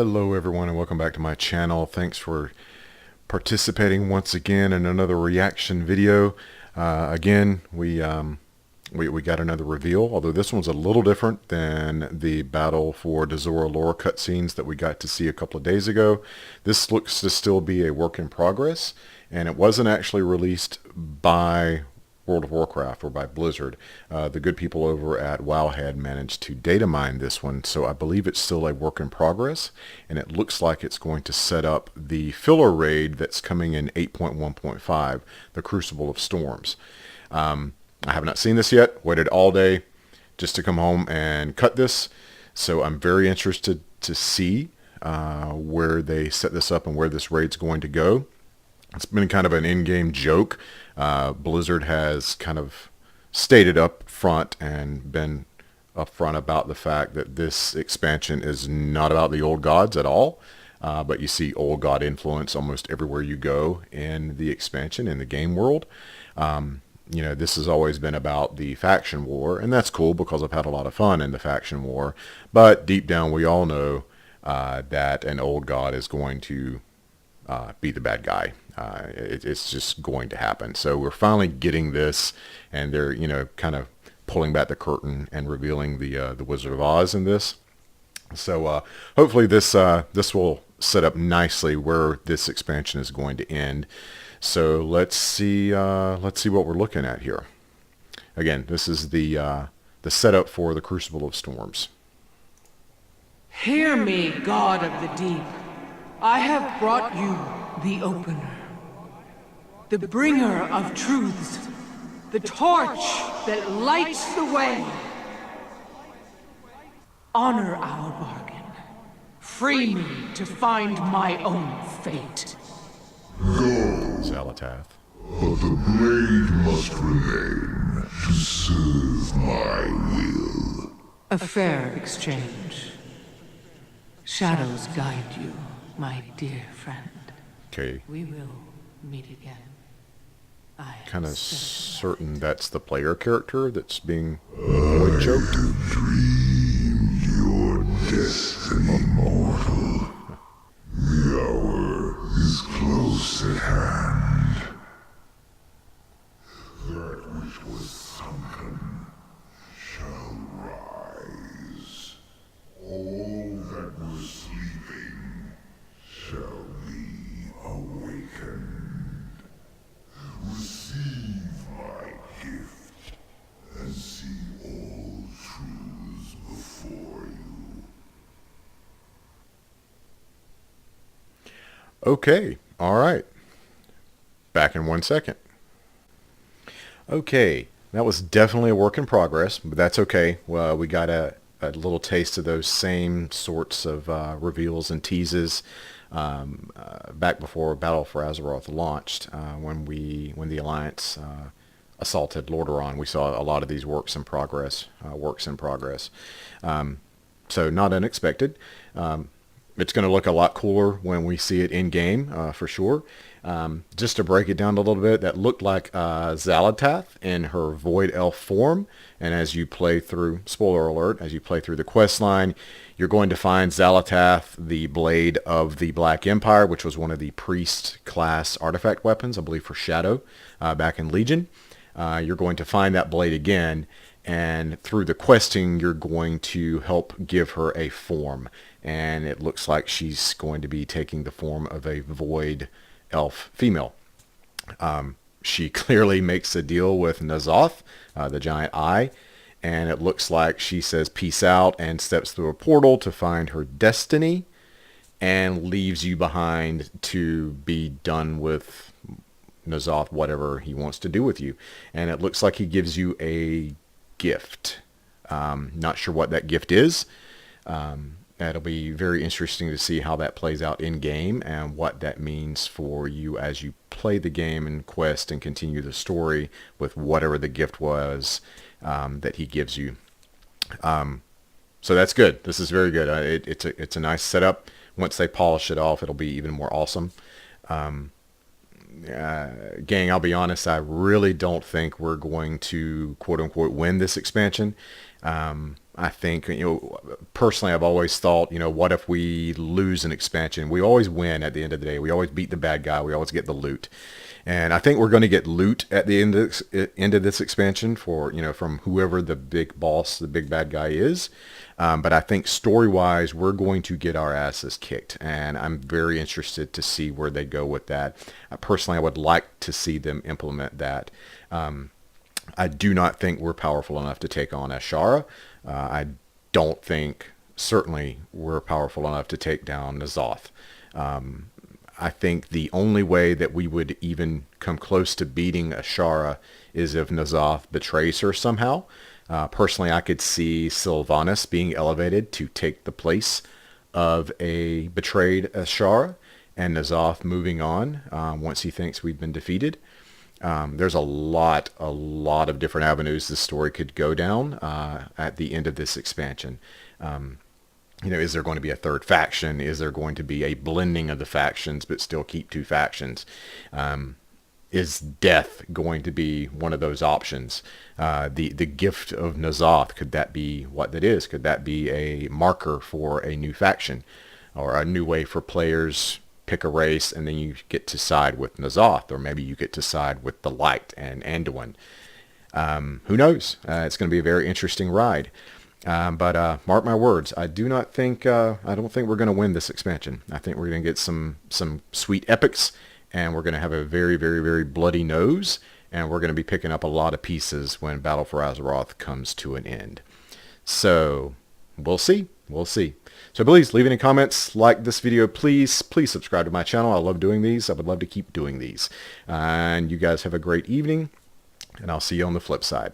Hello everyone and welcome back to my channel. Thanks for participating once again in another reaction video. Again, we got another reveal, although this one's a little different than the Battle for Dazora lore cutscenes that we got to see a couple of days ago. This looks to still be a work in progress, and it wasn't actually released by World of Warcraft or by Blizzard. The good people over at Wowhead managed to data mine this one, so I believe it's still a work in progress, and it looks like it's going to set up the filler raid that's coming in 8.1.5, the Crucible of Storms. I have not seen this yet, waited all day just to come home and cut this, so I'm very interested to see where they set this up and where this raid's going to go. It's been kind of an in-game joke. Blizzard has kind of stated up front and been upfront about the fact that this expansion is not about the old gods at all, but you see old god influence almost everywhere you go in the expansion, in the game world. You know, this has always been about the faction war, and that's cool because I've had a lot of fun in the faction war, but deep down we all know that an old god is going to be the bad guy. It's just going to happen. So we're finally getting this, and they're, you know, kind of pulling back the curtain and revealing the Wizard of Oz in this. So hopefully this will set up nicely where this expansion is going to end. So let's see what we're looking at here. Again, this is the setup for the Crucible of Storms. Hear me, God of the Deep. I have brought you the opener, the bringer of truths, the torch that lights the way. Honor our bargain. Free me to find my own fate. Go, Xal'athath. but the blade must remain to serve my will. A fair exchange. Shadows guide you, my dear friend. Okay. We will meet again. I Kind of certain. certain that's the player character that's being void choked. Dream your destiny, mortal. The hour is close at hand. That which was sunken shall rise. All that were sleeping shall be awakened. Receive my gift and see all truths before you. Okay, all right. Back in 1 second. Okay, that was definitely a work in progress, but that's okay. Well, we got a little taste of those same sorts of reveals and teases back before Battle for Azeroth launched, when the Alliance assaulted Lordaeron. We saw a lot of these works in progress. So not unexpected. It's going to look a lot cooler when we see it in game, for sure. Just to break it down a little bit, that looked like Xal'athath in her Void Elf form. And as you play through, spoiler alert, as you play through the quest line, you're going to find Xal'athath, the blade of the Black Empire, which was one of the priest class artifact weapons, I believe for Shadow, back in Legion. You're going to find that blade again, and through the questing, you're going to help give her a form. And it looks like she's going to be taking the form of a Void Elf female. She clearly makes a deal with N'Zoth, the giant eye, and it looks like she says peace out and steps through a portal to find her destiny and leaves you behind to be done with N'Zoth, whatever he wants to do with you. And it looks like he gives you a gift. Not sure what that gift is. It'll be very interesting to see how that plays out in game and what that means for you as you play the game and quest and continue the story with whatever the gift was that he gives you. So that's good. This is very good. It's a nice setup. Once they polish it off, it'll be even more awesome. Gang, I'll be honest, I really don't think we're going to quote-unquote win this expansion. I think, personally, I've always thought, what if we lose an expansion? We always win at the end of the day. We always beat the bad guy. We always get the loot. And I think we're going to get loot at the end of this expansion from whoever the big boss, the big bad guy is. But I think story-wise, we're going to get our asses kicked. And I'm very interested to see where they go with that. Personally, I would like to see them implement that. I do not think we're powerful enough to take on Ashara. I don't think, certainly, we're powerful enough to take down Xal'athath. I think the only way that we would even come close to beating Ashara is if Xal'athath betrays her somehow. Personally, I could see Sylvanas being elevated to take the place of a betrayed Ashara, and Xal'athath moving on once he thinks we've been defeated. There's a lot of different avenues this story could go down at the end of this expansion. Is there going to be a third faction? Is there going to be a blending of the factions but still keep two factions? Is death going to be one of those options? The gift of Xal'athath, could that be what that is? Could that be a marker for a new faction or a new way for players? Pick a race and then you get to side with Xal'athath, or maybe you get to side with the Light and Anduin. Who knows? It's going to be a very interesting ride. But mark my words, I don't think we're going to win this expansion. I think we're going to get some sweet epics, and we're going to have a very, very, very bloody nose, and we're going to be picking up a lot of pieces when Battle for Azeroth comes to an end. So we'll see. We'll see. So please leave any comments, like this video, please subscribe to my channel. I love doing these. I would love to keep doing these. And you guys have a great evening, and I'll see you on the flip side.